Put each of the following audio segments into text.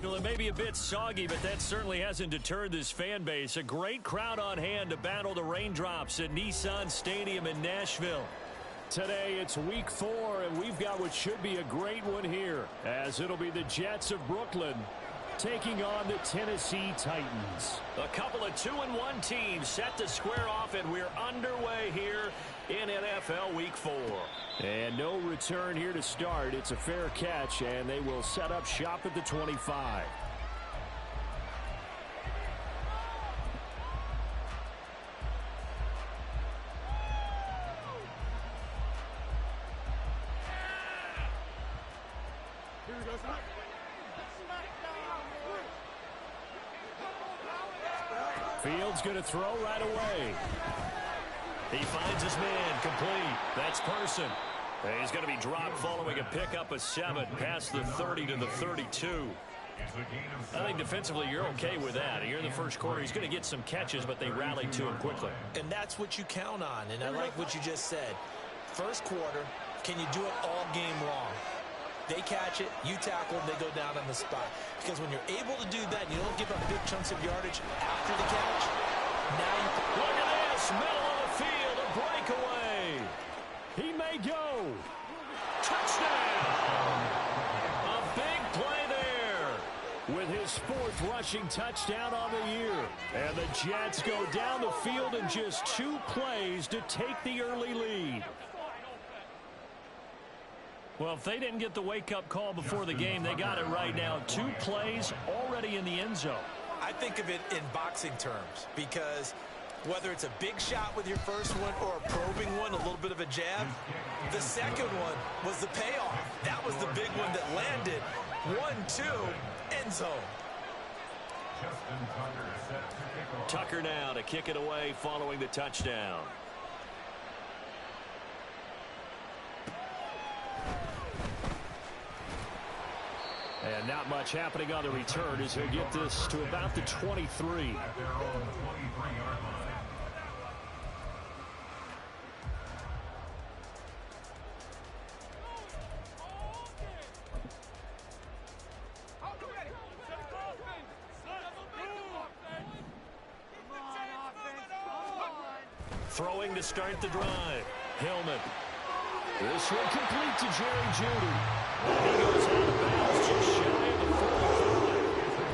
Well, it may be a bit soggy, but that certainly hasn't deterred this fan base. A great crowd on hand to battle the raindrops at Nissan Stadium in Nashville. Today it's week 4, and we've got what should be a great one here, as it'll be the Jets of Brooklyn taking on the Tennessee Titans. A couple of 2-1 teams set to square off, and we're underway here in NFL Week 4. And no return here to start. It's a fair catch, and they will set up shop at the 25. Fields going to throw right away. He finds his man, complete. That's Person. He's going to be dropped following a pickup of 7 past the 30 to the 32. I think defensively you're okay with that. Here in the first quarter, he's going to get some catches, but they rallied to him quickly. And that's what you count on, and I like what you just said. First quarter, can you do it all game long? They catch it, you tackle, they go down on the spot. Because when you're able to do that, you don't give up big chunks of yardage after the catch. Now you look at this, middle of the field, a breakaway. He may go. Touchdown! A big play there. With his 4th rushing touchdown on the year. And the Jets go down the field in just 2 plays to take the early lead. Well, if they didn't get the wake-up call before the game, they got it right now. 2 plays already in the end zone. I think of it in boxing terms, because whether it's a big shot with your first one or a probing one, a little bit of a jab, the second one was the payoff. That was the big one that landed. 1-2, end zone. Tucker now to kick it away following the touchdown. And not much happening on the return as he'll get this to about the 23. Throwing to start the drive. Hillman. This one complete to Jerry Jeudy. He goes out of bounds just shy of the 45.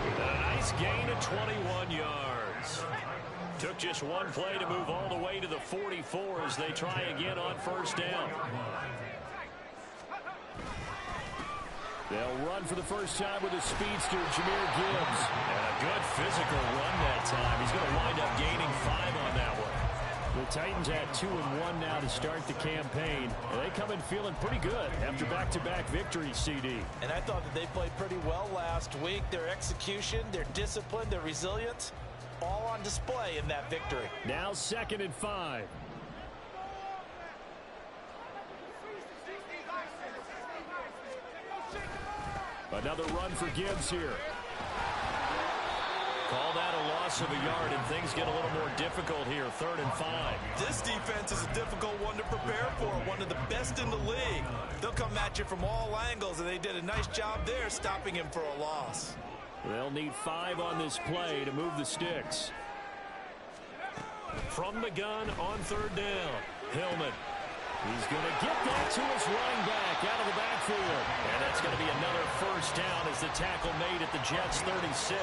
And a nice gain of 21 yards. Took just one play to move all the way to the 44 as they try again on first down. They'll run for the first time with a speedster, Jahmyr Gibbs. And a good physical run that time. He's going to wind up gaining 5 on that one. The Titans at 2-1 now to start the campaign. And they come in feeling pretty good after back-to-back victories, CD. And I thought that they played pretty well last week. Their execution, their discipline, their resilience, all on display in that victory. Now 2nd and 5. Another run for Gibbs here. Call that a loss of a yard, and things get a little more difficult here. 3rd and 5. This defense is a difficult one to prepare for, one of the best in the league. They'll come at you from all angles, and they did a nice job there stopping him for a loss. They'll need 5 on this play to move the sticks. From the gun on 3rd down, Hillman. He's going to get that to his running back out of the backfield. And that's going to be another first down as the tackle made at the Jets' 36.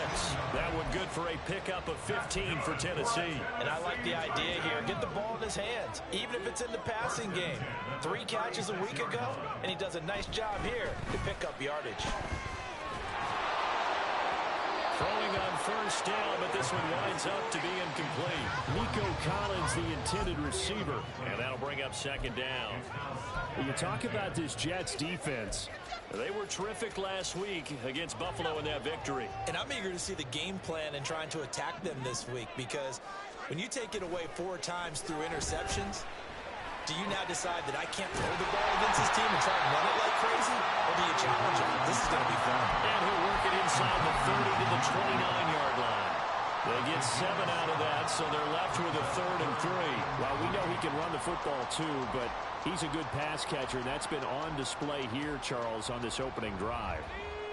That one good for a pickup of 15 for Tennessee. And I like the idea here. Get the ball in his hands, even if it's in the passing game. 3 catches a week ago, and he does a nice job here to pick up yardage. Throwing on first down, but this one winds up to be incomplete. Nico Collins, the intended receiver. And that'll bring up 2nd down. When you talk about this Jets defense, they were terrific last week against Buffalo in that victory. And I'm eager to see the game plan and trying to attack them this week, because when you take it away 4 times through interceptions, do you now decide that I can't throw the ball against this team and try and run it like crazy? Or do you challenge them? This is going to be fun. And he'll work it inside the 30 to the 29-yard line. They get 7 out of that, so they're left with a 3rd and 3. Well, we know he can run the football too, but he's a good pass catcher, and that's been on display here, Charles, on this opening drive.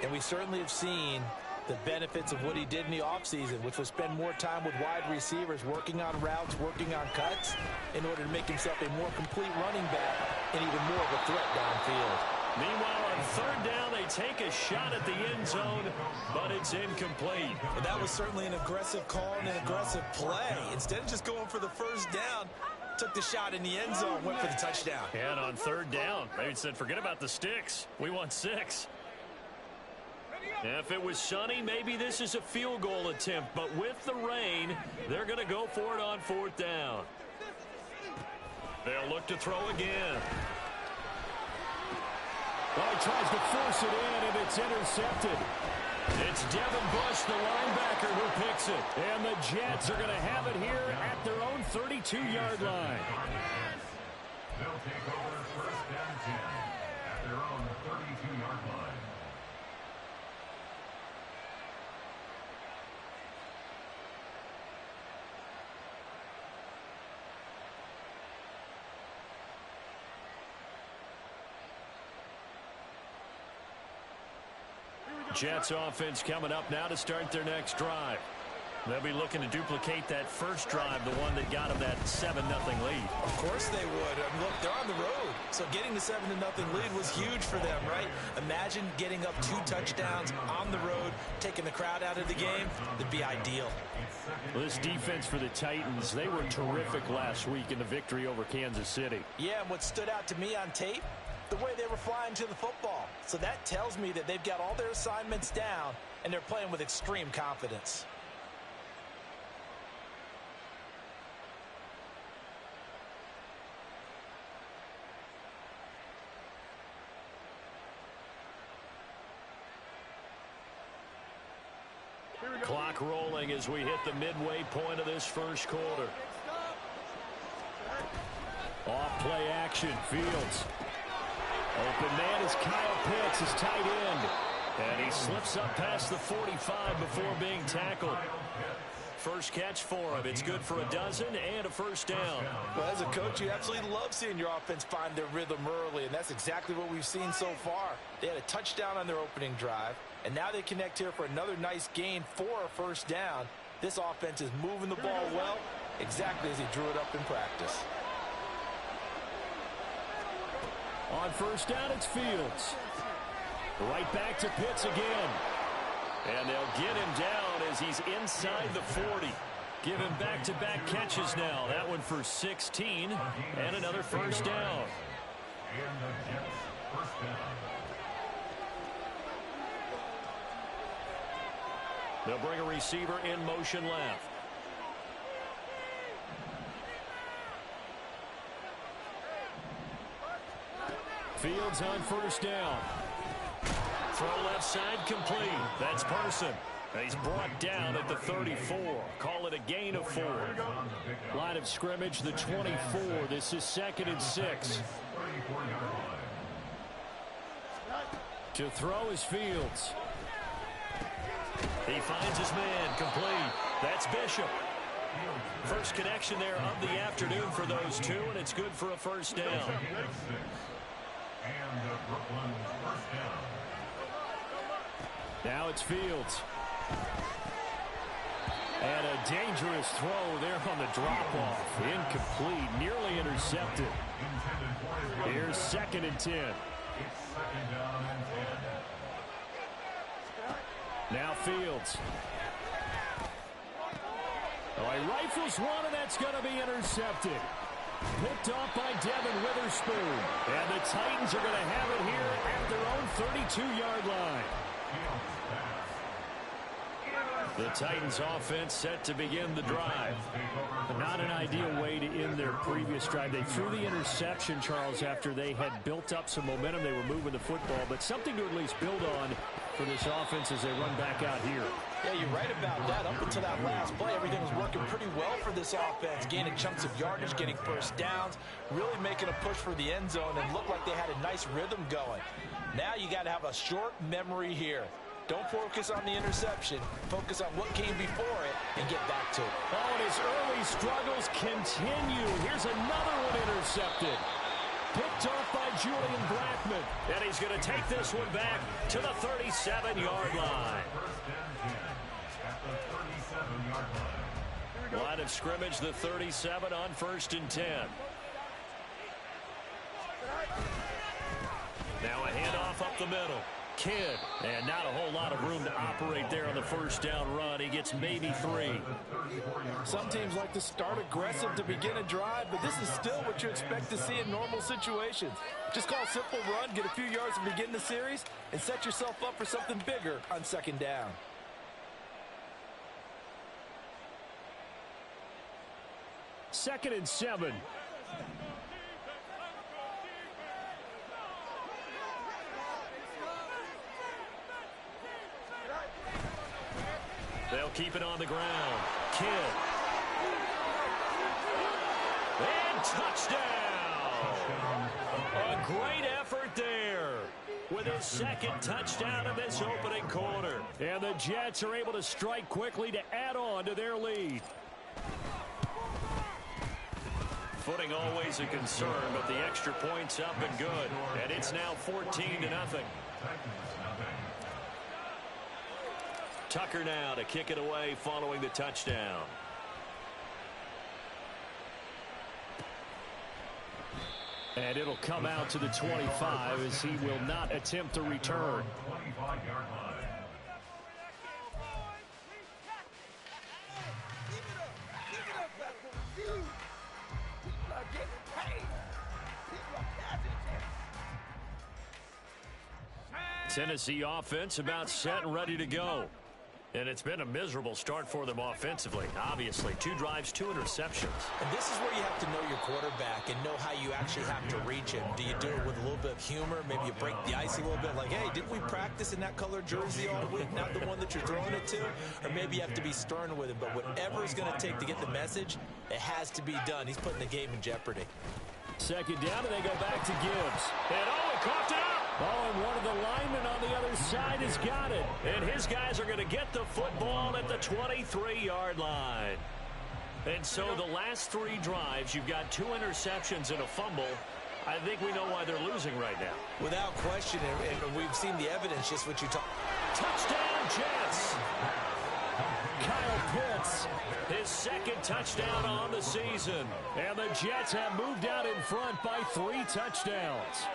And we certainly have seen the benefits of what he did in the offseason, which was spend more time with wide receivers, working on routes, working on cuts, in order to make himself a more complete running back and even more of a threat downfield. Meanwhile, on third down, they take a shot at the end zone, but it's incomplete. And that was certainly an aggressive call and an aggressive play. Instead of just going for the first down, took the shot in the end zone, went for the touchdown. And on third down, they said, forget about the sticks. We want 6. If it was sunny, maybe this is a field goal attempt. But with the rain, they're going to go for it on fourth down. They'll look to throw again. Well, he tries to force it in, and it's intercepted. It's Devin Bush, the linebacker, who picks it. And the Jets are going to have it here at their own 32-yard line. They'll take over first down 10 at their own 32-yard line. Jets offense coming up now to start their next drive. They'll be looking to duplicate that first drive, the one that got them that 7-0 lead. Of course they would. I mean, look, they're on the road. So getting the 7-0 lead was huge for them, right? Imagine getting up 2 touchdowns on the road, taking the crowd out of the game. That'd be ideal. Well, this defense for the Titans, they were terrific last week in the victory over Kansas City. Yeah, and what stood out to me on tape, the way they were flying to the football. So that tells me that they've got all their assignments down, and they're playing with extreme confidence. Clock rolling as we hit the midway point of this first quarter. Off play action, Fields. Open man is Kyle Pitts, his tight end. And he slips up past the 45 before being tackled. First catch for him. It's good for a dozen and a first down. Well, as a coach, you absolutely love seeing your offense find their rhythm early, and that's exactly what we've seen so far. They had a touchdown on their opening drive, and now they connect here for another nice gain for a first down. This offense is moving the ball well, exactly as he drew it up in practice. On first down, it's Fields. Right back to Pitts again. And they'll get him down as he's inside the 40. Give him back-to-back catches now. That one for 16 and another first down. They'll bring a receiver in motion left. Fields on first down. Throw left side complete. That's Parson. He's brought down at the 34. Call it a gain of 4. Line of scrimmage, the 24. This is 2nd and 6. To throw is Fields. He finds his man complete. That's Bishop. First connection there of the afternoon for those two, and it's good for a first down. And the Brooklyn first down. Now it's Fields. And a dangerous throw there on the drop-off. Incomplete, nearly intercepted. Here's 2nd and 10. It's 2nd down and 10. Now Fields. Oh, he rifles one, and that's going to be intercepted. Picked off by Devin Witherspoon. And the Titans are going to have it here at their own 32-yard line. The Titans offense set to begin the drive. Not an ideal way to end their previous drive. They threw the interception, Charles, after they had built up some momentum. They were moving the football, but something to at least build on for this offense as they run back out here. Yeah, you're right about that. Up until that last play, everything was working pretty well for this offense. Gaining chunks of yardage, getting first downs, really making a push for the end zone, and looked like they had a nice rhythm going. Now you got to have a short memory here. Don't focus on the interception. Focus on what came before it and get back to it. Oh, and his early struggles continue. Here's another one intercepted. picked off by Julian Blackman. And he's going to take this one back to the 37-yard line. Line of scrimmage, the 37 on 1st and 10. Now a handoff up the middle. Kidd, and not a whole lot of room to operate there on the first down run. He gets maybe 3. Some teams like to start aggressive to begin a drive, but this is still what you expect to see in normal situations. Just call a simple run, get a few yards to begin the series, and set yourself up for something bigger on 2nd down. Second and 7. They'll keep it on the ground. Kidd. And touchdown! A great effort there with his 2nd touchdown of this opening quarter. And the Jets are able to strike quickly to add on to their lead. Footing always a concern, but the extra point's up and good. And it's now 14-0. Tucker now to kick it away following the touchdown. And it'll come out to the 25 as he will not attempt to return. Tennessee offense about set and ready to go. And it's been a miserable start for them offensively. Obviously, 2 drives, 2 interceptions. And this is where you have to know your quarterback and know how you actually have to reach him. Do you do it with a little bit of humor? Maybe you break the ice a little bit like, hey, didn't we practice in that color jersey all week, not the one that you're throwing it to? Or maybe you have to be stern with him. But whatever it's going to take to get the message, it has to be done. He's putting the game in jeopardy. 2nd down, and they go back to Gibbs. And he coughed it up! Oh, and one of the linemen on the other side has got it. And his guys are going to get the football at the 23-yard line. And so the last 3 drives, you've got 2 interceptions and a fumble. I think we know why they're losing right now. Without question, and we've seen the evidence, just what you talk. Touchdown, Jets! Kyle Pitts. His 2nd touchdown on the season. And the Jets have moved out in front by 3 touchdowns.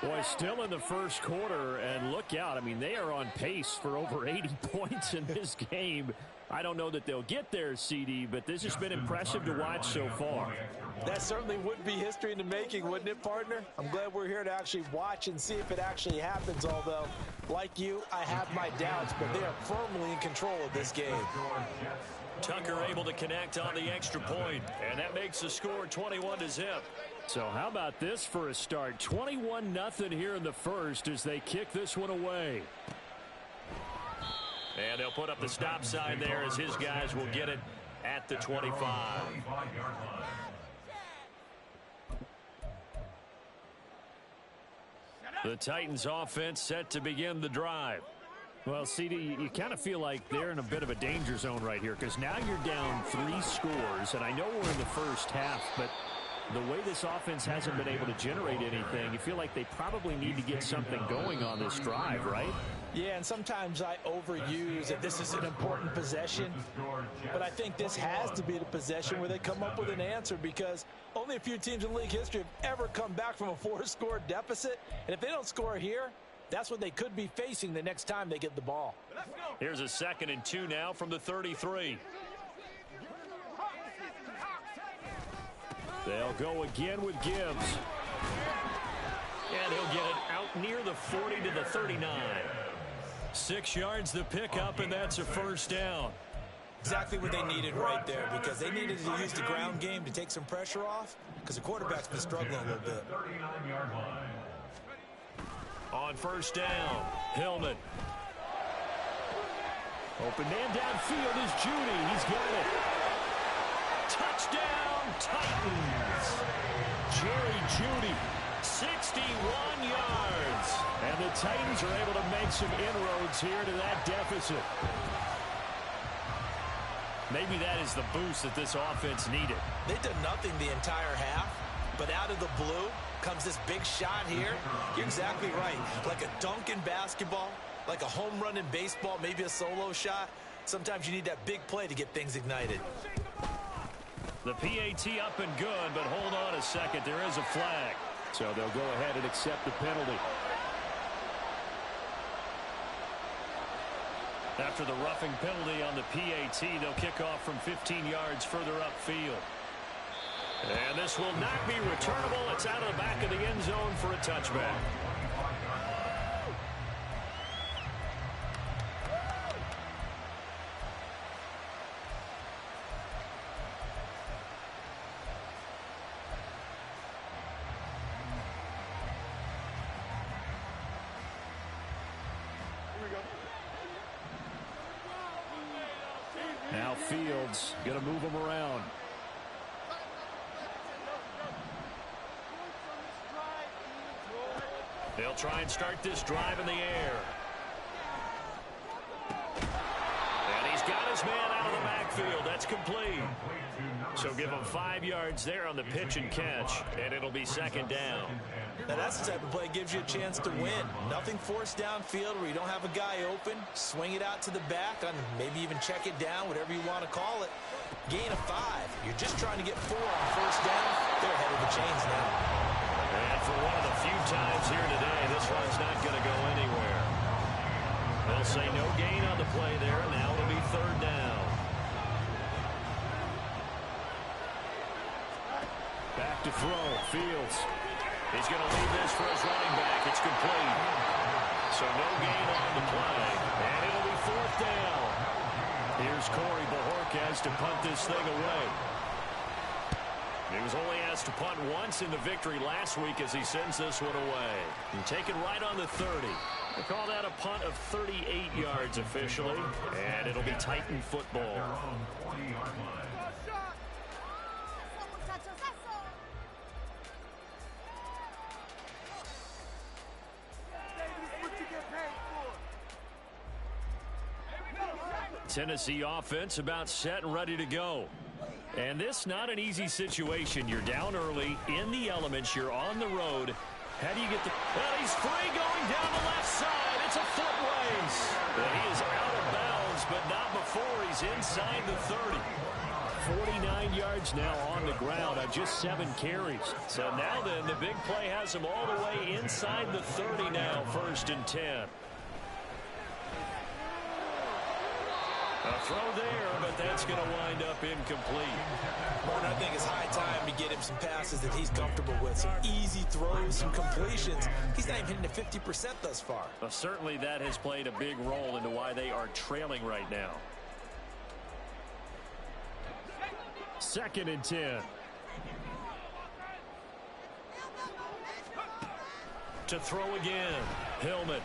Boy, still in the first quarter, and look out. I mean, they are on pace for over 80 points in this game. I don't know that they'll get there, CD, but this has been impressive to watch so far. That certainly would be history in the making, wouldn't it, partner? I'm glad we're here to actually watch and see if it actually happens, although, like you, I have my doubts, but they are firmly in control of this game. Tucker able to connect on the extra point, and that makes the score 21-0. So how about this for a start? 21-0 here in the first as they kick this one away. And they'll put up the stop sign there as his guys will get it at the 25. The Titans offense set to begin the drive. Well, CD, you kind of feel like they're in a bit of a danger zone right here because now you're down 3 scores, and I know we're in the first half, but the way this offense hasn't been able to generate anything, you feel like they probably need to get something going on this drive, right? Yeah, and sometimes I overuse that this is an important possession, but I think this has to be the possession where they come up with an answer because only a few teams in league history have ever come back from a 4-score deficit, and if they don't score here, that's what they could be facing the next time they get the ball. Here's a 2nd and 2 now from the 33. They'll go again with Gibbs. And he'll get it out near the 40 to the 39. 6 yards the pickup, and that's a first down. Exactly what they needed right there because they needed to use the ground game to take some pressure off because the quarterback's been struggling a little bit. On first down, Hillman. Open man downfield is Judy. He's got it. Touchdown, Titans. Jerry Judy. 61 yards. And the Titans are able to make some inroads here to that deficit. Maybe that is the boost that this offense needed. They did nothing the entire half, but out of the blue, comes this big shot here. You're exactly right. Like a dunk in basketball, like a home run in baseball, maybe a solo shot. Sometimes you need that big play to get things ignited. The PAT up and good, but hold on a second. There is a flag. So they'll go ahead and accept the penalty. After the roughing penalty on the PAT, they'll kick off from 15 yards further upfield. And this will not be returnable. It's out of the back of the end zone for a touchback. Now Fields going to move them around. They'll try and start this drive in the air. And he's got his man out of the backfield. That's complete. So give him 5 yards there on the pitch and catch, and it'll be second down. Now that's the type of play that gives you a chance to win. Nothing forced downfield where you don't have a guy open. Swing it out to the back, and maybe even check it down, whatever you want to call it. Gain of 5. You're just trying to get 4 on first down. They're ahead of the chains now. And for one of the few times here today, this one's not going to go anywhere. They'll say no gain on the play there. Now it'll be third down. Back to throw. Fields. He's going to leave this for his running back. It's complete. So no gain on the play. And it'll be fourth down. Here's Corey Bojorquez to punt this thing away. He was only asked to punt once in the victory last week as he sends this one away. And taken right on the 30. They call that a punt of 38 yards officially. And it'll be Titan football. Tennessee offense about set and ready to go. And this not an easy situation. You're down early, in the elements, you're on the road. How do you get the... Well, he's free going down the left side. It's a foot race. And he is out of bounds, but not before he's inside the 30. 49 yards now on the ground on just 7 carries. So now then, the big play has him all the way inside the 30 now, 1st and 10. A throw there, but that's going to wind up incomplete. Martin, I think it's high time to get him some passes that he's comfortable with. Some easy throws, some completions. He's not even hitting the 50% thus far. Well, certainly that has played a big role into why they are trailing right now. 2nd and 10. To throw again. Hillman.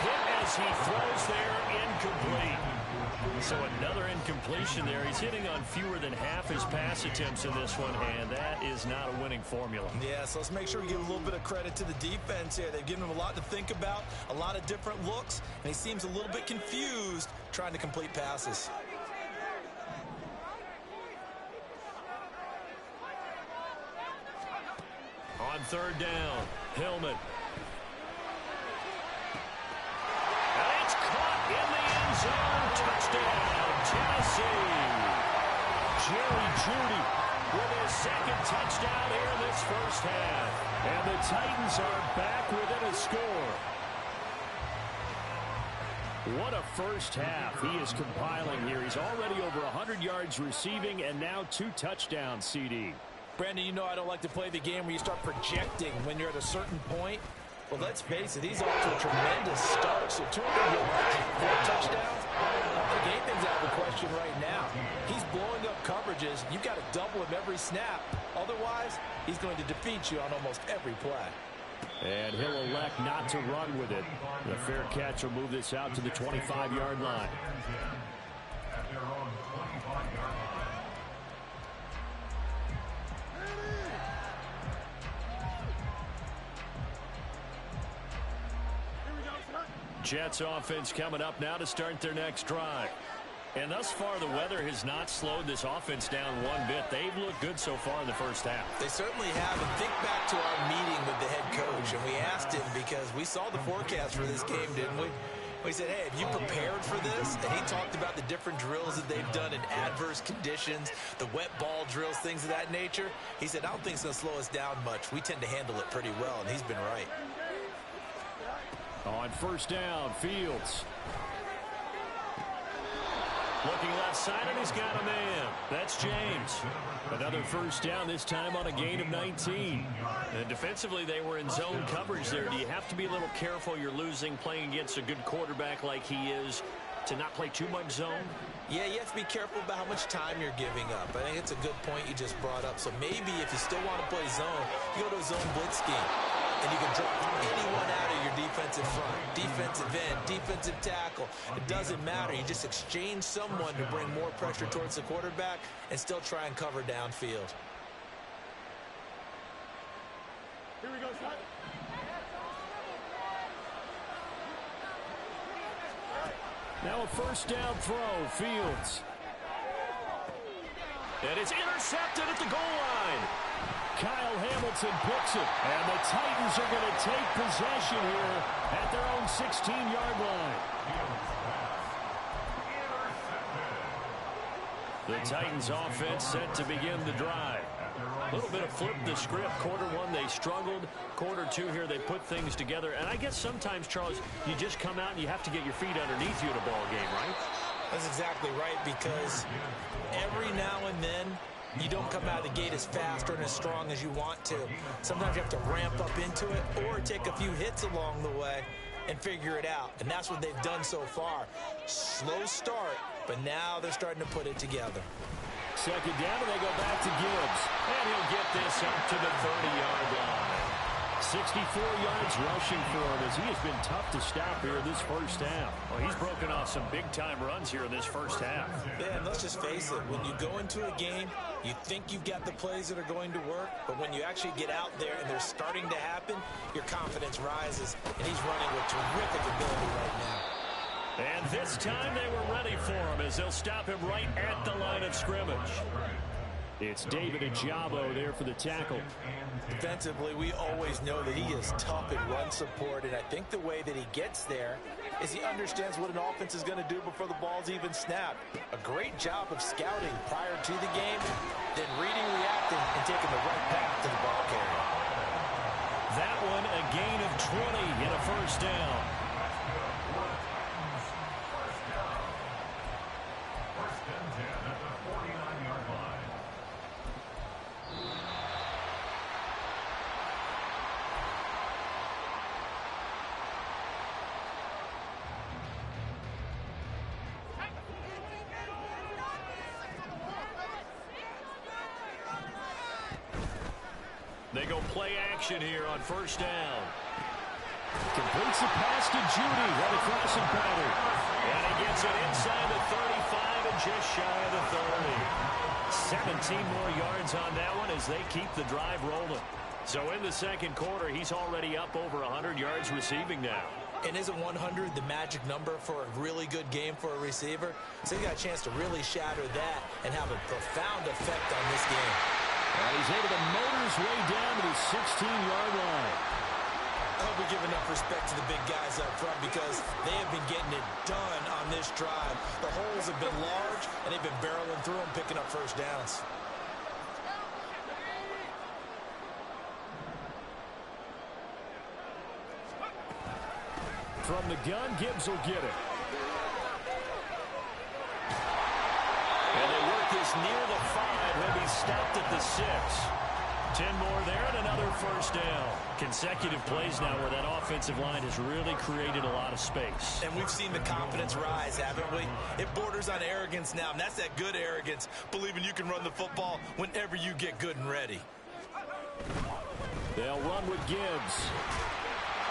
Hit as he throws there, incomplete. So another incompletion there. He's hitting on fewer than half his pass attempts in this one, and that is not a winning formula. Yeah, so let's make sure we give a little bit of credit to the defense here. They've given him a lot to think about, a lot of different looks, and he seems a little bit confused trying to complete passes. On 3rd down, Hillman. In the end zone, touchdown, Tennessee. Jerry Jeudy With his 2nd touchdown here in this first half. And the Titans are back within a score. What a first half he is compiling here. He's already over 100 yards receiving and now 2 touchdowns, CD. Brandon, you know I don't like to play the game where you start projecting when you're at a certain point. Well, let's face it, he's off to a tremendous start. So 200 yards, 4 touchdowns. I think anything's out of the question right now. He's blowing up coverages. You've got to double him every snap. Otherwise, he's going to defeat you on almost every play. And he'll elect not to run with it. The fair catch will move this out to the 25-yard line. Jets offense coming up now to start their next drive. And thus far, the weather has not slowed this offense down one bit. They've looked good so far in the first half. They certainly have. And think back to our meeting with the head coach, and we asked him because we saw the forecast for this game, didn't we? We said, hey, have you prepared for this? And he talked about the different drills that they've done in adverse conditions, the wet ball drills, things of that nature. He said, I don't think it's going to slow us down much. We tend to handle it pretty well, and he's been right. On first down, Fields. Looking left side, and he's got a man. That's James. Another first down, this time on a gain of 19. And defensively, they were in zone coverage there. Do you have to be a little careful you're losing playing against a good quarterback like he is to not play too much zone? Yeah, you have to be careful about how much time you're giving up. I think it's a good point you just brought up. So maybe if you still want to play zone, you go to a zone blitz scheme. And you can drop anyone out of your defensive front, defensive end, defensive tackle. It doesn't matter. You just exchange someone to bring more pressure towards the quarterback and still try and cover downfield. Here we go, son. Now a first down throw, Fields. And it's intercepted at the goal line. Kyle Hamilton picks it, and the Titans are going to take possession here at their own 16-yard line. The Titans offense set to begin the drive. A little bit of flip the script. Quarter one, they struggled. Quarter two here, they put things together. And I guess sometimes, Charles, you just come out and you have to get your feet underneath you in a ball game, right? That's exactly right, because every now and then, you don't come out of the gate as fast or as strong as you want to. Sometimes you have to ramp up into it or take a few hits along the way and figure it out. And that's what they've done so far. Slow start, but now they're starting to put it together. Second down, and they go back to Gibbs. And he'll get this up to the 30-yard line. 64 yards rushing for him as he has been tough to stop here this first half. Well, he's broken off some big-time runs here in this first half. Yeah, and let's just face it. When you go into a game, you think you've got the plays that are going to work, but when you actually get out there and they're starting to happen, your confidence rises, and he's running with terrific ability right now. And this time they were ready for him as they'll stop him right at the line of scrimmage. It's David Ajabo there for the tackle. Defensively, we always know that he is tough in run support, and I think the way that he gets there is he understands what an offense is going to do before the ball's even snapped. A great job of scouting prior to the game, then reading, reacting, and taking the right path to the ball carrier. That one a gain of 20 in a first down. They go play action here on first down. Completes the pass to Judy. Right across the pattern. And he gets it inside the 35 and just shy of the 30. 17 more yards on that one as they keep the drive rolling. So in the second quarter, he's already up over 100 yards receiving now. And isn't 100 the magic number for a really good game for a receiver? So he got a chance to really shatter that and have a profound effect on this game. And he's able to motor his way down to the 16-yard line. I hope we give enough respect to the big guys up front because they have been getting it done on this drive. The holes have been large, and they've been barreling through them, picking up first downs. From the gun, Gibbs will get it. And they work this near the 5. He'll be stopped at the 6. 10 more there and another first down. Consecutive plays now where that offensive line has really created a lot of space. And we've seen the confidence rise, haven't we? It borders on arrogance now, and that's that good arrogance, believing you can run the football whenever you get good and ready. They'll run with Gibbs.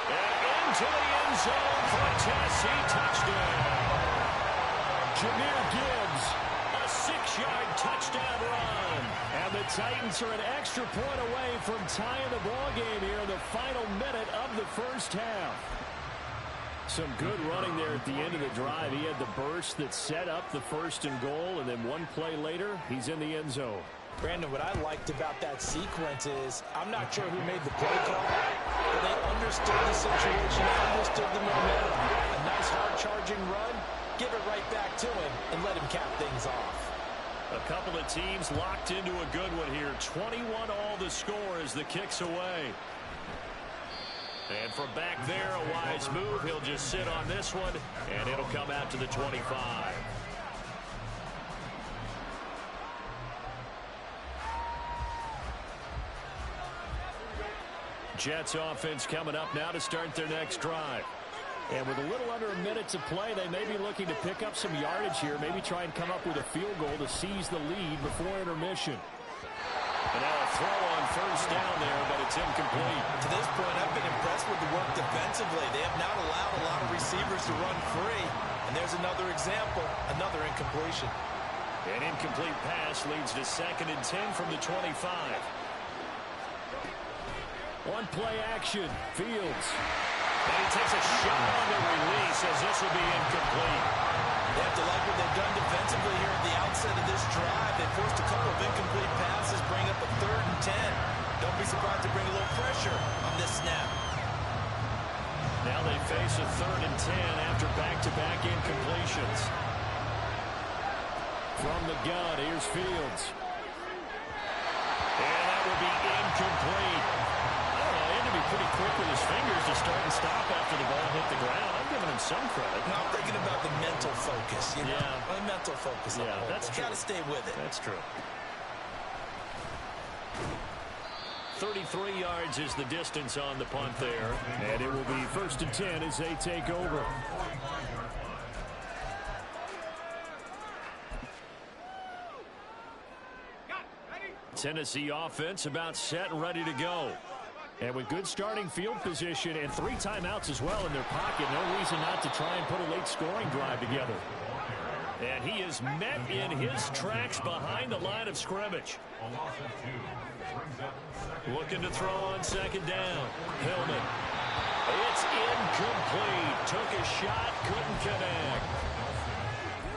And into the end zone for a Tennessee touchdown. Jahmyr Gibbs. A 6-yard touchdown run. And the Titans are an extra point away from tying the ball game here in the final minute of the first half. Some good running there at the end of the drive. He had the burst that set up the 1st and goal, and then one play later, he's in the end zone. Brandon, what I liked about that sequence is I'm not sure who made the play call, but they understood the situation, understood the momentum. A nice hard-charging run, give it right back to him, and let him cap things off. A couple of teams locked into a good one here. 21 all the score as the kick's away. And from back there, a wise move. He'll just sit on this one, and it'll come out to the 25. Jets offense coming up now to start their next drive. And with a little under a minute to play, they may be looking to pick up some yardage here, maybe try and come up with a field goal to seize the lead before intermission. And now a throw on 1st down there, but it's incomplete. To this point, I've been impressed with the work defensively. They have not allowed a lot of receivers to run free. And there's another example, another incompletion. An incomplete pass leads to 2nd and 10 from the 25. On play action, Fields. And he takes a shot on the release as this will be incomplete. They have to like what they've done defensively here at the outset of this drive. They forced a couple of incomplete passes, bring up a 3rd and 10. Don't be surprised to bring a little pressure on this snap. Now they face a 3rd and 10 after back-to-back incompletions. From the gun, here's Fields. And that will be incomplete. Pretty quick with his fingers to start and stop after the ball hit the ground. I'm giving him some credit. No, I'm thinking about the mental focus. You know? Yeah. Mental focus. Yeah, that's true. Got to stay with it. That's true. 33 yards is the distance on the punt there. And it will be 1st and 10 as they take over. Tennessee offense about set and ready to go. And with good starting field position and 3 timeouts as well in their pocket, no reason not to try and put a late scoring drive together. And he is met in his tracks behind the line of scrimmage. Looking to throw on 2nd down. Hillman. It's incomplete. Took a shot, couldn't connect.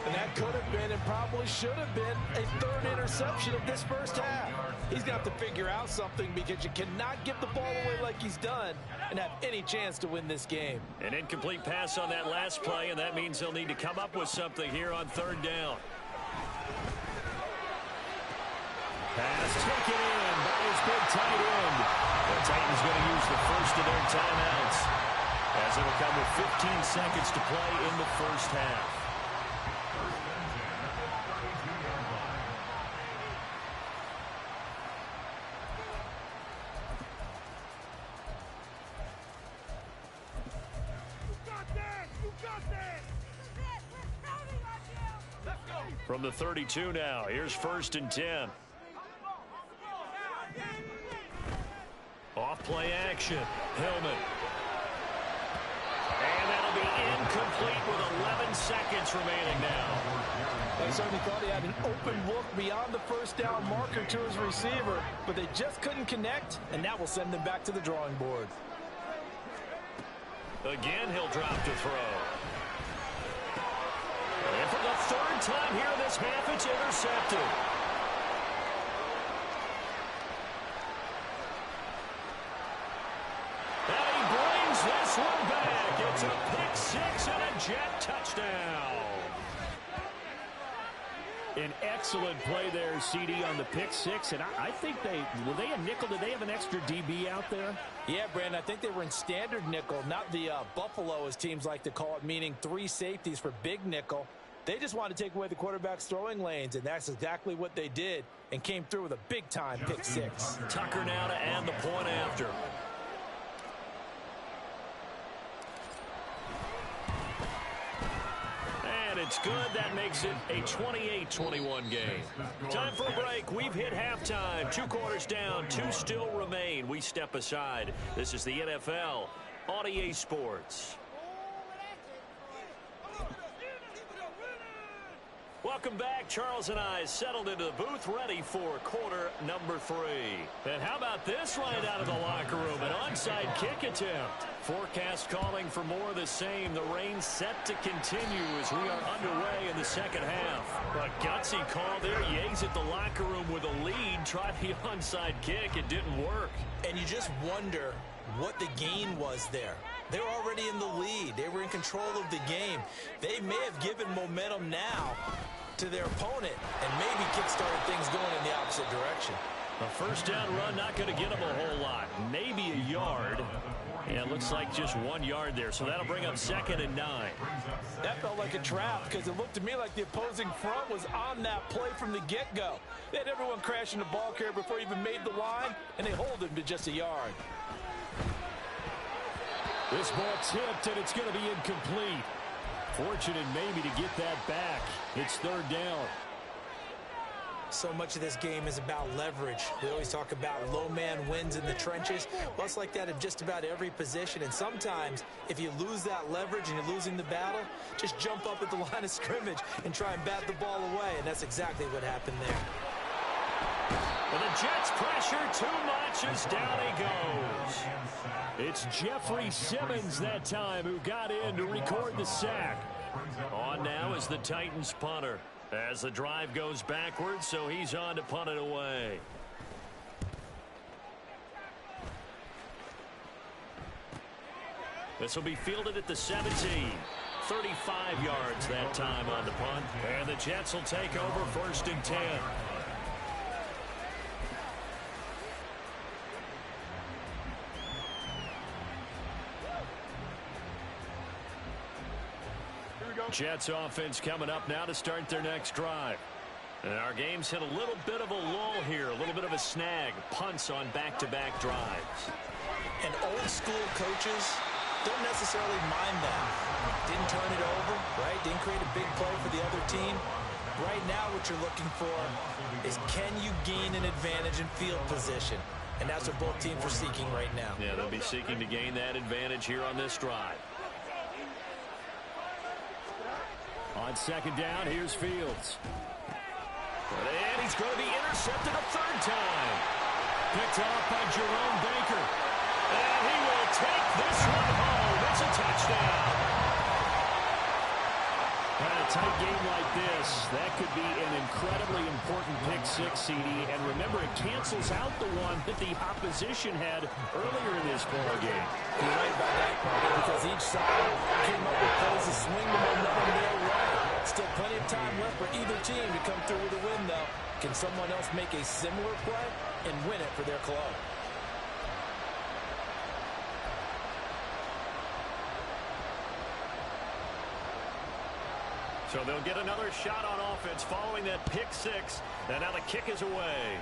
And that could have been and probably should have been a 3rd interception of this 1st half. He's going to have to figure out something because you cannot give the ball away like he's done and have any chance to win this game. An incomplete pass on that last play, and that means he'll need to come up with something here on 3rd down. Pass taken in by his big tight end. The Titans going to use the 1st of their timeouts as it'll come with 15 seconds to play in the 1st half. From the 32 now, here's 1st and 10. Off play action, Hillman. And that'll be incomplete with 11 seconds remaining now. They certainly thought he had an open look beyond the 1st down marker to his receiver, but they just couldn't connect, and that will send them back to the drawing board. Again, he'll drop to throw. And for the 3rd time here in this half, it's intercepted. And he brings this one back. It's a pick 6 and a Jet touchdown. An excellent play there, CD, on the pick 6. And I think were they a nickel? Did they have an extra DB out there? Yeah, Brandon, I think they were in standard nickel, not the Buffalo, as teams like to call it, meaning 3 safeties for big nickel. They just wanted to take away the quarterback's throwing lanes, and that's exactly what they did and came through with a big-time pick 6. Tucker now to add the point after. And it's good. That makes it a 28-21 game. Time for a break. We've hit halftime. 2 quarters down. 2 still remain. We step aside. This is the NFL on EA Sports. Welcome back. Charles and I settled into the booth, ready for quarter number 3. And how about this right out of the locker room? An onside kick attempt. Forecast calling for more of the same. The rain set to continue as we are underway in the second half. A gutsy call there. Yates at the locker room with a lead. Tried the onside kick. It didn't work. And you just wonder what the gain was there. They were already in the lead. They were in control of the game. They may have given momentum now to their opponent and maybe kick-started things going in the opposite direction. A first down run, not going to get them a whole lot. Maybe a yard. And it looks like just 1 yard there. So that'll bring up 2nd and 9. That felt like a trap because it looked to me like the opposing front was on that play from the get-go. They had everyone crashing the ball carrier before he even made the line, and they hold him to just a yard. This ball tipped, and it's going to be incomplete. Fortunate maybe to get that back. It's 3rd down. So much of this game is about leverage. We always talk about low man wins in the trenches. Well, it's like that in just about every position. And sometimes, if you lose that leverage and you're losing the battle, just jump up at the line of scrimmage and try and bat the ball away. And that's exactly what happened there. And the Jets pressure too much as down he goes. It's Jeffrey Simmons that time who got in to record the sack. On now is the Titans punter. As the drive goes backwards, so he's on to punt it away. This will be fielded at the 17. 35 yards that time on the punt. And the Jets will take over 1st and 10. Jets offense coming up now to start their next drive. And our game's hit a little bit of a lull here, a little bit of a snag. Punts on back-to-back drives. And old school coaches don't necessarily mind that. Didn't turn it over, right? Didn't create a big play for the other team. Right now what you're looking for is can you gain an advantage in field position? And that's what both teams are seeking right now. Yeah, they'll be seeking to gain that advantage here on this drive. On 2nd down, here's Fields. And he's going to be intercepted a 3rd time. Picked off by Jerome Baker. And he will take this one home. It's a touchdown. In a tight game like this, that could be an incredibly important pick-6, CD. And remember, it cancels out the one that the opposition had earlier in this ball game. You're right about that part, because each side came up with plays to swing the momentum their way. Still plenty of time left for either team to come through with a win, though. Can someone else make a similar play and win it for their club? So they'll get another shot on offense following that pick-6. And now the kick is away.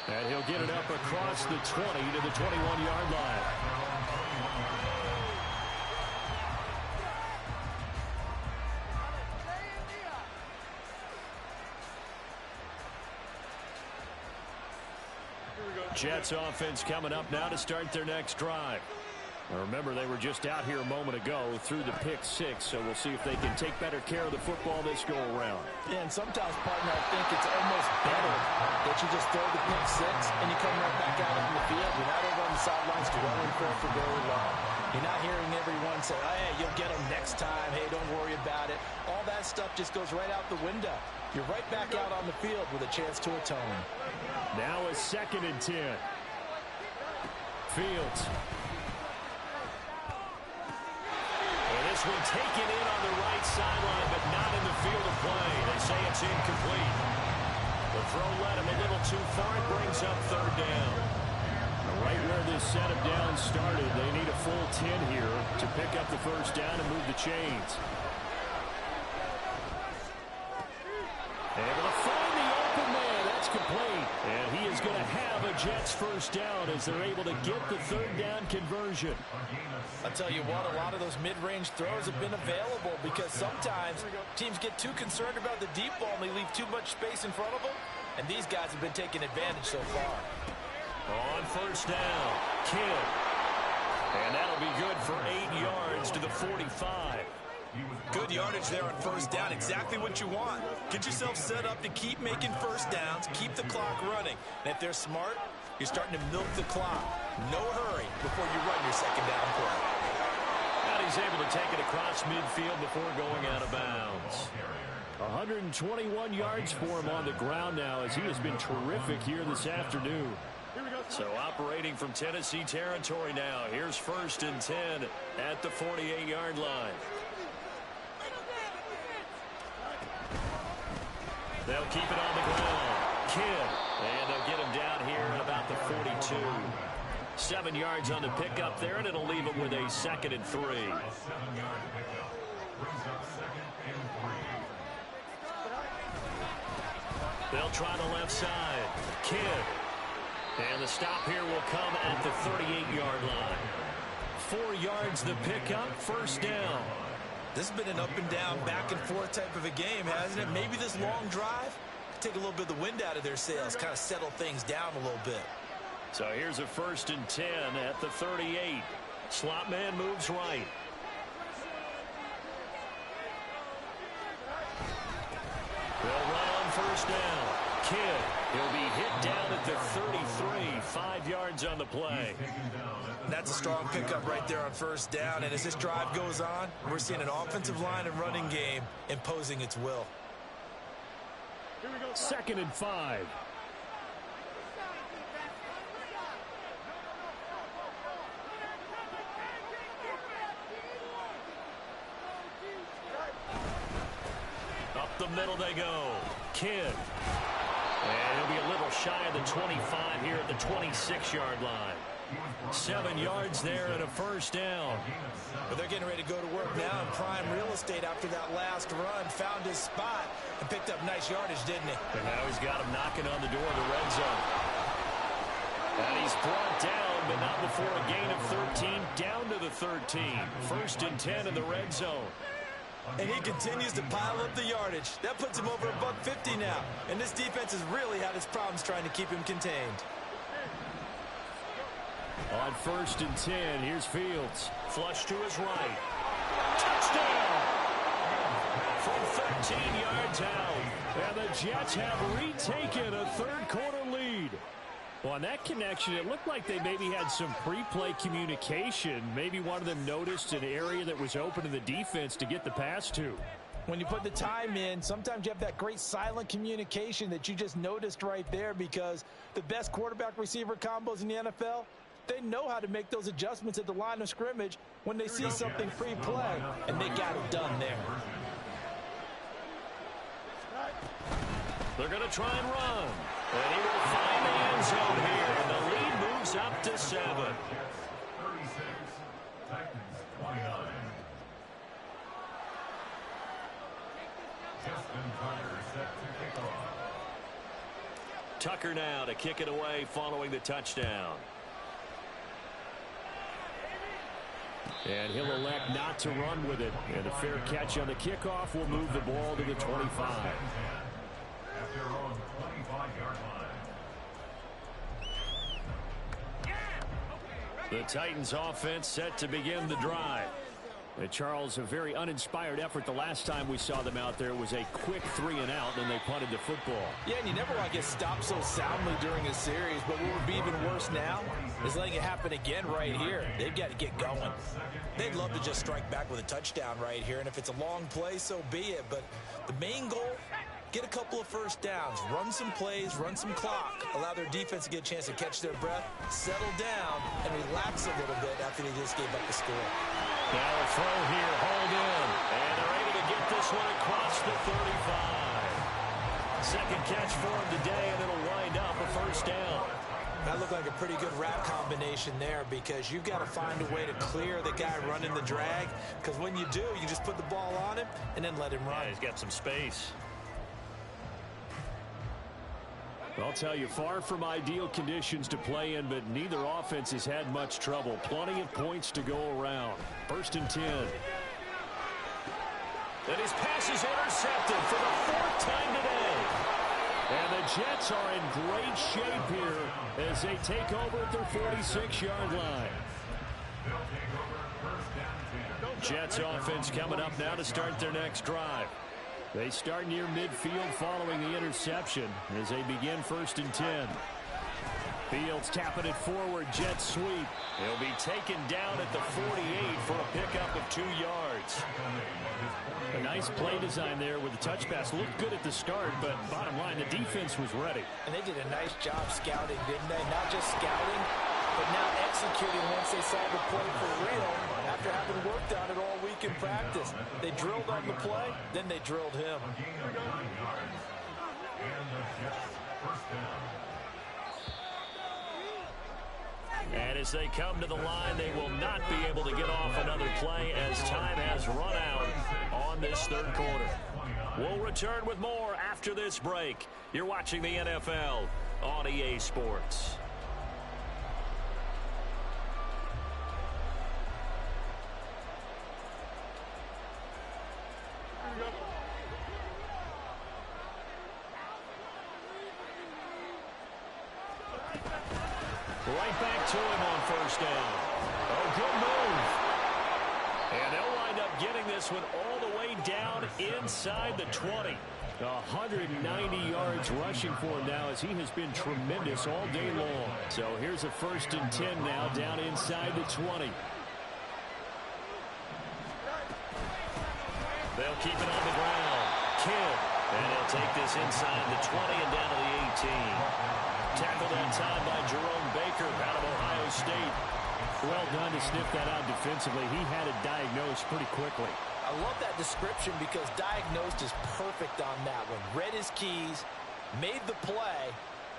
And he'll get it up across the 20 to the 21-yard line. Jets offense coming up now to start their next drive. Now remember, they were just out here a moment ago through the pick-6, so we'll see if they can take better care of the football this go-around. Yeah, and sometimes, partner, I think it's almost better that you just throw the pick-6 and you come right back out on the field. You're not over on the sidelines dwelling for very long. You're not hearing everyone say, oh, hey, you'll get them next time. Hey, don't worry about it. All that stuff just goes right out the window. You're right back out on the field with a chance to atone. Now a 2nd and 10. Fields. This one taken in on the right sideline, but not in the field of play. They say it's incomplete. The throw led him a little too far. It brings up 3rd down. Right where this set of downs started, they need a full 10 here to pick up the 1st down and move the chains. Able to find the open man. That's complete. And he is going to have a Jets 1st down as they're able to get the 3rd down conversion. I'll tell you what, a lot of those mid-range throws have been available because sometimes teams get too concerned about the deep ball and they leave too much space in front of them. And these guys have been taking advantage so far. On 1st down, Kidd. And that'll be good for 8 yards to the 45. Good yardage there on first down. Exactly what you want. Get yourself set up to keep making first downs, keep the clock running. And if they're smart, you're starting to milk the clock. No hurry before you run your second down play. And he's able to take it across midfield before going out of bounds. 121 yards for him on the ground now, as he has been terrific here this afternoon. So operating from Tennessee territory now. Here's 1st and 10 at the 48-yard line. They'll keep it on the ground. Kidd. And they'll get him down here at about the 42. 7 yards on the pickup there, and it'll leave him with a 2nd and 3. They'll try the left side. Kidd. And the stop here will come at the 38-yard line. 4 yards the pickup, 1st down. This has been an up and down, back and forth type of a game, hasn't it? Maybe this long drive take a little bit of the wind out of their sails, kind of settle things down a little bit. So here's a 1st and 10 at the 38. Slot man moves right. They'll run on 1st down. Kidd. He'll be hit down at the 33. 5 yards on the play. That's a strong pickup right there on 1st down. And as this drive goes on, we're seeing an offensive line and running game imposing its will. 2nd and 5. Up the middle they go. Kidd. And he'll be a little shy of the 25 here at the 26-yard line. 7 yards there and a 1st down. But they're getting ready to go to work now in prime real estate after that last run. Found his spot and picked up nice yardage, didn't he? And now he's got him knocking on the door of the red zone. And he's brought down, but not before a gain of 13, down to the 13. 1st and 10 in the red zone. And he continues to pile up the yardage. That puts him over $150 now. And this defense has really had its problems trying to keep him contained. On 1st and 10, here's Fields. Flush to his right. Touchdown! From 13 yards out. And the Jets have retaken a third-quarter lead. Well, on that connection, it looked like they maybe had some pre-play communication. Maybe one of them noticed an area that was open to the defense to get the pass to. When you put the time in, sometimes you have that great silent communication that you just noticed right there, because the best quarterback-receiver combos in the NFL, they know how to make those adjustments at the line of scrimmage when they see something pre-play, and they got it done there. They're going to try and run. And he will find the end zone here. And the lead moves up to 7. 36, Titans 29. Justin Tucker set to kick off. Tucker now to kick it away following the touchdown. And he'll elect not to run with it. And a fair catch on the kickoff will move the ball to the 25. At their own 25-yard line. The Titans offense set to begin the drive. And Charles, a very uninspired effort the last time we saw them out there. Was a quick 3-and-out, and they punted the football. Yeah, and you never want to get stopped so soundly during a series, but what would be even worse now is letting it happen again right here. They've got to get going. They'd love to just strike back with a touchdown right here, and if it's a long play, so be it. But the main goal, get a couple of first downs, run some plays, run some clock, allow their defense to get a chance to catch their breath, settle down, and relax a little bit after they just gave up the score. Now a throw here, hauled in. And they're able to get this one across the 35. Second catch for him today, and it'll wind up a first down. That looked like a pretty good route combination there, because you've got to find a way to clear the guy running the drag, because when you do, you just put the ball on him and then let him run. Yeah, he's got some space. I'll tell you, far from ideal conditions to play in, but neither offense has had much trouble. Plenty of points to go around. 1st and 10. And his pass is intercepted for the 4th time today. And the Jets are in great shape here as they take over at their 46-yard line. Jets offense coming up now to start their next drive. They start near midfield following the interception as they begin 1st and 10. Fields tapping it forward. Jets sweep. He'll be taken down at the 48 for a pickup of 2 yards. A nice play design there with the touch pass. Looked good at the start, but bottom line, the defense was ready. And they did a nice job scouting, didn't they? Not just scouting, but now executing once they saw the play for real after having worked on it all week in practice. They drilled on the play, then they drilled him. And as they come to the line, they will not be able to get off another play as time has run out on this 3rd quarter. We'll return with more after this break. You're watching the NFL on EA Sports. Right back to him on 1st down. Oh, good move. And they'll wind up getting this one all the way down inside the 20. 190 yards rushing for him now as he has been tremendous all day long. So here's a 1st and 10 now down inside the 20. They'll keep it on the ground. Kidd. And he'll take this inside the 20 and down to the 18. Tackled that time by Jerome Baker out of Ohio State. Well done to sniff that out defensively. He had it diagnosed pretty quickly. I love that description because diagnosed is perfect on that one. Read his keys, made the play,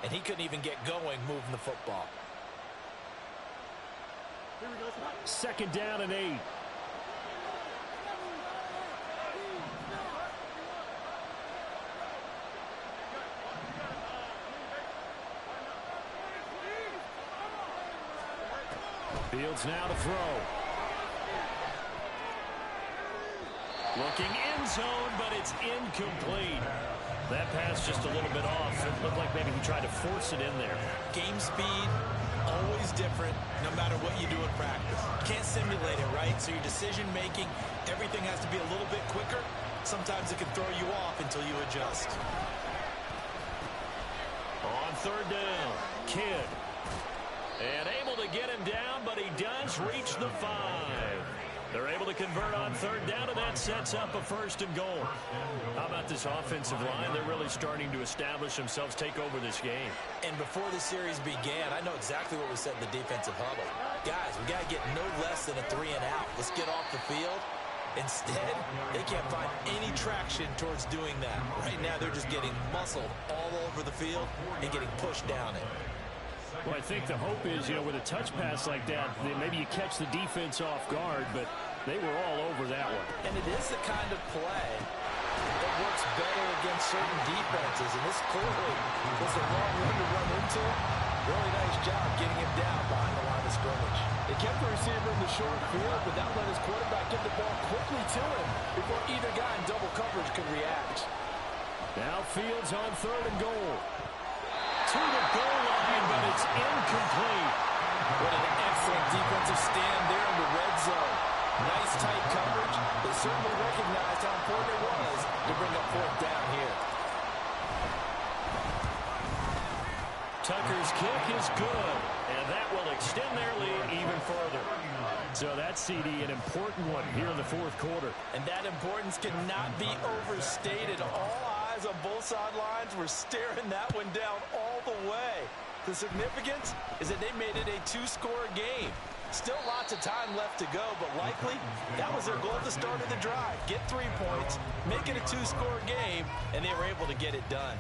and he couldn't even get going moving the football. 2nd down and 8. Fields now to throw. Looking end zone, but it's incomplete. That pass just a little bit off. It looked like maybe he tried to force it in there. Game speed, always different, no matter what you do in practice. Can't simulate it, right? So your decision-making, everything has to be a little bit quicker. Sometimes it can throw you off until you adjust. On 3rd down, Kidd. And able to get him down, but he does reach the 5. They're able to convert on 3rd down, and that sets up a 1st and goal. How about this offensive line? They're really starting to establish themselves, take over this game. And before the series began, I know exactly what we said in the defensive huddle. Guys, we got to get no less than a 3 and out. Let's get off the field. Instead, they can't find any traction towards doing that. Right now, they're just getting muscled all over the field and getting pushed down it. Well, I think the hope is, with a touch pass like that, maybe you catch the defense off guard, but they were all over that one. And it is the kind of play that works better against certain defenses, and this clearly was a long one to run into. Really nice job getting him down behind the line of scrimmage. They kept the receiver in the short field, but that let his quarterback get the ball quickly to him before either guy in double coverage could react. Now Fields on 3rd and goal. To the goal line, but it's incomplete. What an excellent defensive stand there in the red zone. Nice tight coverage. They certainly recognized how important it was to bring up 4th down here. Tucker's kick is good, and that will extend their lead even further. So that CD, an important one here in the 4th quarter. And that importance cannot be overstated. All eyes on both sidelines were staring that one down all the way. The significance is that they made it a 2-score game. Still lots of time left to go, but likely that was their goal at the start of the drive. Get 3 points, make it a 2-score game, and they were able to get it done.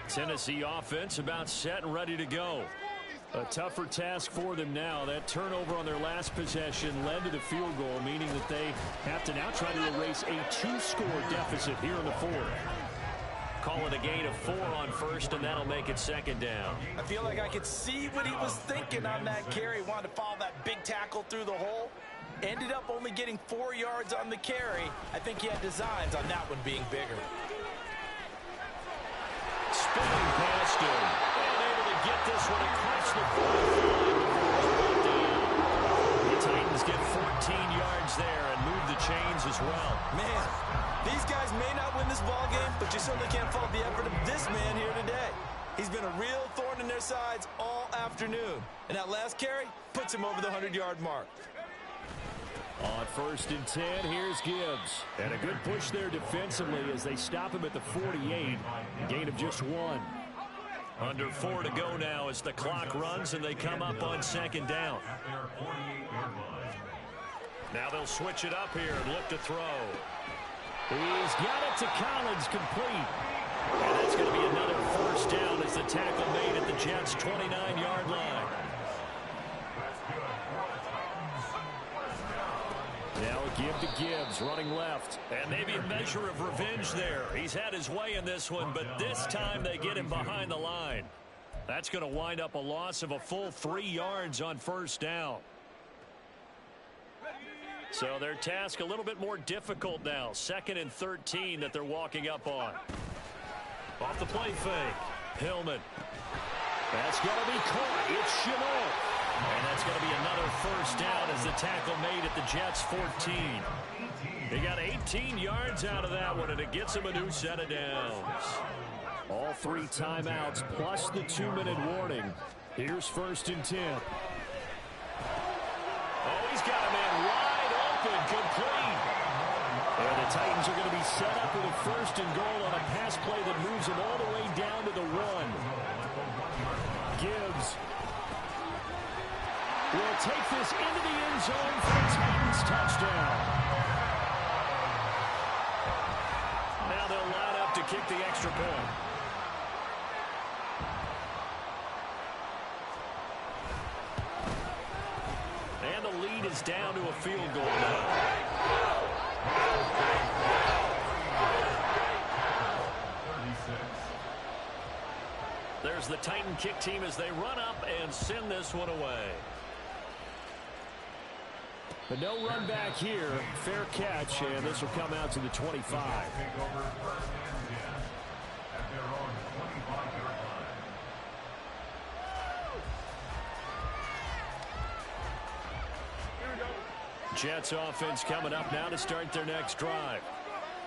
Tennessee offense about set and ready to go. A tougher task for them now. That turnover on their last possession led to the field goal, meaning that they have to now try to erase a 2-score deficit here in the 4th. Call it a gain of 4 on 1st, and that'll make it 2nd down. I feel like I could see what he was thinking on that carry. He wanted to follow that big tackle through the hole. Ended up only getting 4 yards on the carry. I think he had designs on that one being bigger. Spinning past him. And able to get this one across the 45. He tightens Eagles get 14 yards there and move the chains as well. Man, these guys may not win this ball game, but you certainly can't fault the effort of this man here today. He's been a real thorn in their sides all afternoon. And that last carry puts him over the 100-yard mark. On 1st and 10, here's Gibbs. And a good push there defensively as they stop him at the 48. Gain of just 1. Under 4 to go now as the clock runs and they come up on 2nd down. Now they'll switch it up here and look to throw. He's got it to Collins, complete. And that's going to be another 1st down as the tackle made at the Jets' 29-yard line. Now a give to Gibbs, running left. And maybe a measure of revenge there. He's had his way in this one, but this time they get him behind the line. That's going to wind up a loss of a full 3 yards on 1st down. So their task a little bit more difficult now. 2nd and 13 that they're walking up on. Off the play fake. Hillman. That's going to be caught. It's Chenault. And that's going to be another 1st down as the tackle made at the Jets' 14. They got 18 yards out of that one, and it gets them a new set of downs. All 3 timeouts plus the 2-minute warning. Here's 1st and 10. Oh, he's got a man wide open, complete. And the Titans are going to be set up with a 1st and goal on a pass play that moves them all the way down to the 1. Gibbs will take this into the end zone for the Titans touchdown. Now they'll line up to kick the extra point. And the lead is down to a field goal now. There's the Titan kick team as they run up and send this one away. But no run back here. Fair catch, and this will come out to the 25. Jets offense coming up now to start their next drive.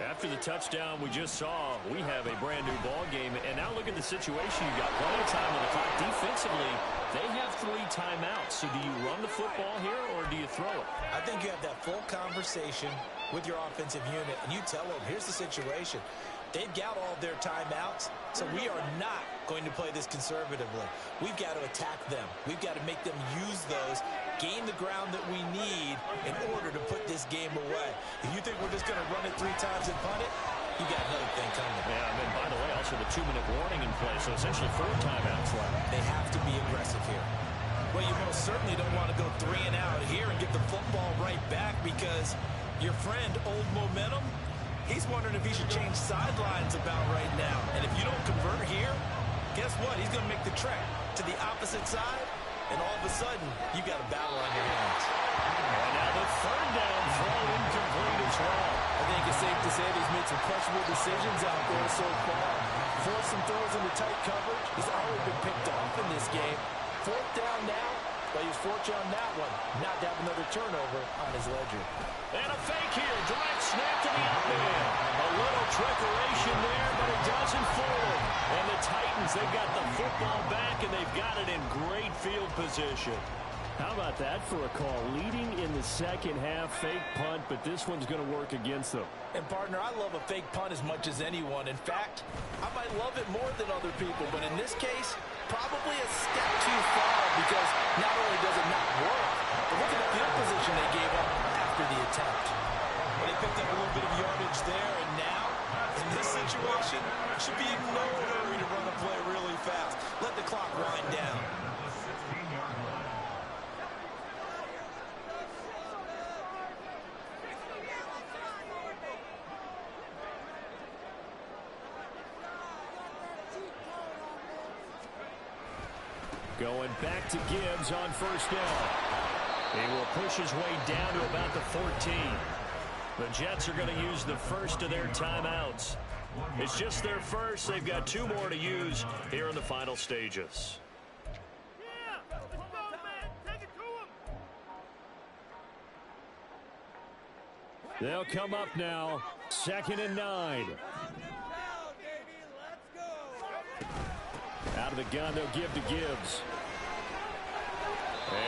After the touchdown we just saw, we have a brand new ball game. And now look at the situation. You got plenty of time on the clock. Defensively, they have 3 timeouts. So do you run the football here or do you throw it? I think you have that full conversation with your offensive unit, and you tell them, here's the situation. They've got all their timeouts, so we are not going to play this conservatively. We've got to attack them. We've got to make them use those, gain the ground that we need in order to put this game away. If you think we're just going to run it 3 times and punt it, you got another thing coming. Yeah, and then, by the way, also the 2-minute warning in place, so essentially 4 timeouts left. They have to be aggressive here. Well, you most certainly don't want to go 3 and out here and get the football right back because your friend, Old Momentum, he's wondering if he should change sidelines about right now. And if you don't convert here, guess what? He's going to make the trek to the opposite side, and all of a sudden, you got a battle on your hands. And now the 3rd down throw incomplete as well. I think it's safe to say he's made some questionable decisions out there so far. Forced some throws into tight coverage. He's already been picked off in this game. 4th down now, but he's fortunate on that one not to have another turnover on his ledger. And a fake here. Direct snap to the up man. A little trickeration there, but it doesn't fool him. And the Titans, they've got the football back, and they've got it in great field position. How about that for a call? Leading in the 2nd half, fake punt, but this one's going to work against them. And, partner, I love a fake punt as much as anyone. In fact, I might love it more than other people, but in this case, probably a step too far because not only does it not work, but look at the field position they gave up after the attempt. Well, they picked up a little bit of yardage there, and now, in this situation, should be in no hurry to run the play really fast. Let the clock wind down. Going back to Gibbs on 1st down. He will push his way down to about the 14. The Jets are going to use the first of their timeouts. It's just their first. They've got 2 more to use here in the final stages. They'll come up now. 2nd and 9. Out of the gun, they'll give to Gibbs.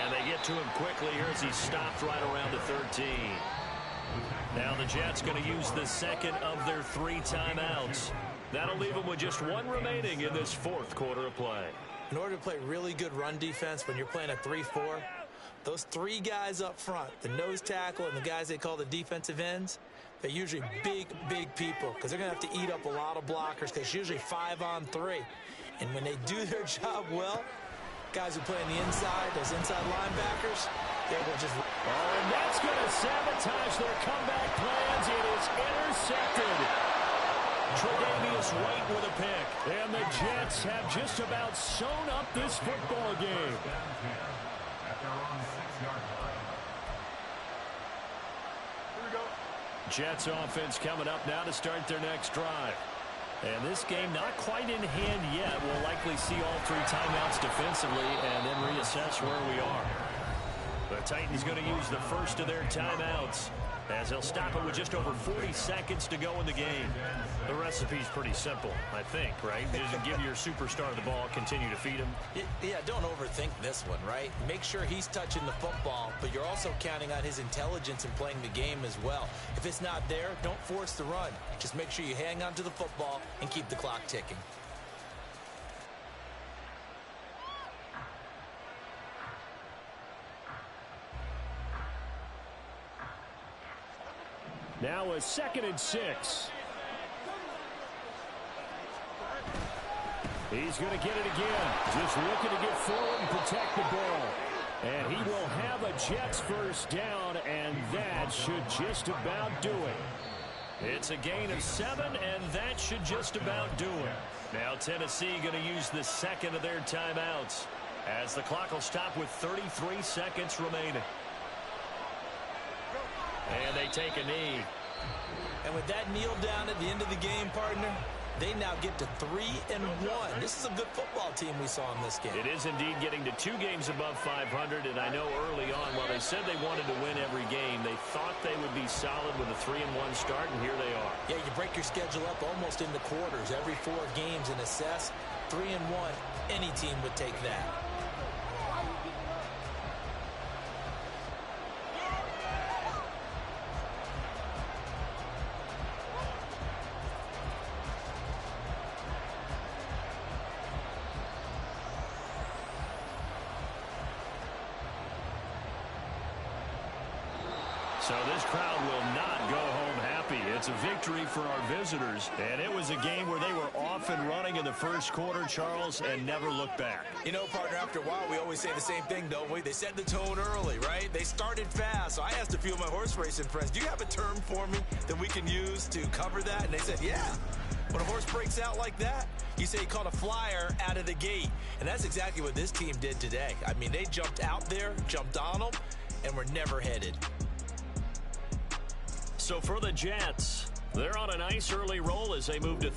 And they get to him quickly here as he stopped right around the 13. Now the Jets going to use the second of their 3 timeouts. That'll leave them with just 1 remaining in this 4th quarter of play. In order to play really good run defense when you're playing a 3-4, those 3 guys up front, the nose tackle and the guys they call the defensive ends, they're usually big people because they're going to have to eat up a lot of blockers because it's usually 5-on-3. And when they do their job well, guys who play on the inside, those inside linebackers, they will just... Oh, and that's going to sabotage their comeback plans. It is intercepted. Tre'Davious White with a pick. And the Jets have just about sewn up this football game. Jets offense coming up now to start their next drive. And this game not quite in hand yet. We'll likely see all 3 timeouts defensively and then reassess where we are. The Titans going to use the first of their timeouts as they'll stop it with just over 40 seconds to go in the game. The recipe's pretty simple, I think, right? Just give your superstar the ball, continue to feed him. Yeah, don't overthink this one, right? Make sure he's touching the football, but you're also counting on his intelligence in playing the game as well. If it's not there, don't force the run. Just make sure you hang on to the football and keep the clock ticking. Now a 2nd and 6. He's going to get it again. Just looking to get forward and protect the ball. And he will have a Jets first down, and that should just about do it. It's a gain of 7, and that should just about do it. Now Tennessee going to use the second of their timeouts as the clock will stop with 33 seconds remaining. And they take a knee. And with that kneel down at the end of the game, partner, they now get to 3-1. This is a good football team we saw in this game. It is indeed getting to 2 games above 500, and I know early on, while they said they wanted to win every game, they thought they would be solid with a 3-1 start, and here they are. Yeah, you break your schedule up almost into quarters, every 4 games, and assess 3-1. Any team would take that. So this crowd will not go home happy. It's a victory for our visitors, and it was a game where they were off and running in the first quarter, Charles, and never looked back. You know, partner, after a while, we always say the same thing, don't we? They set the tone early, right? They started fast, so I asked a few of my horse racing friends, do you have a term for me that we can use to cover that? And they said, yeah. When a horse breaks out like that, you say he caught a flyer out of the gate. And that's exactly what this team did today. I mean, they jumped out there, jumped on them, and were never headed. So for the Jets, they're on a nice early roll as they move to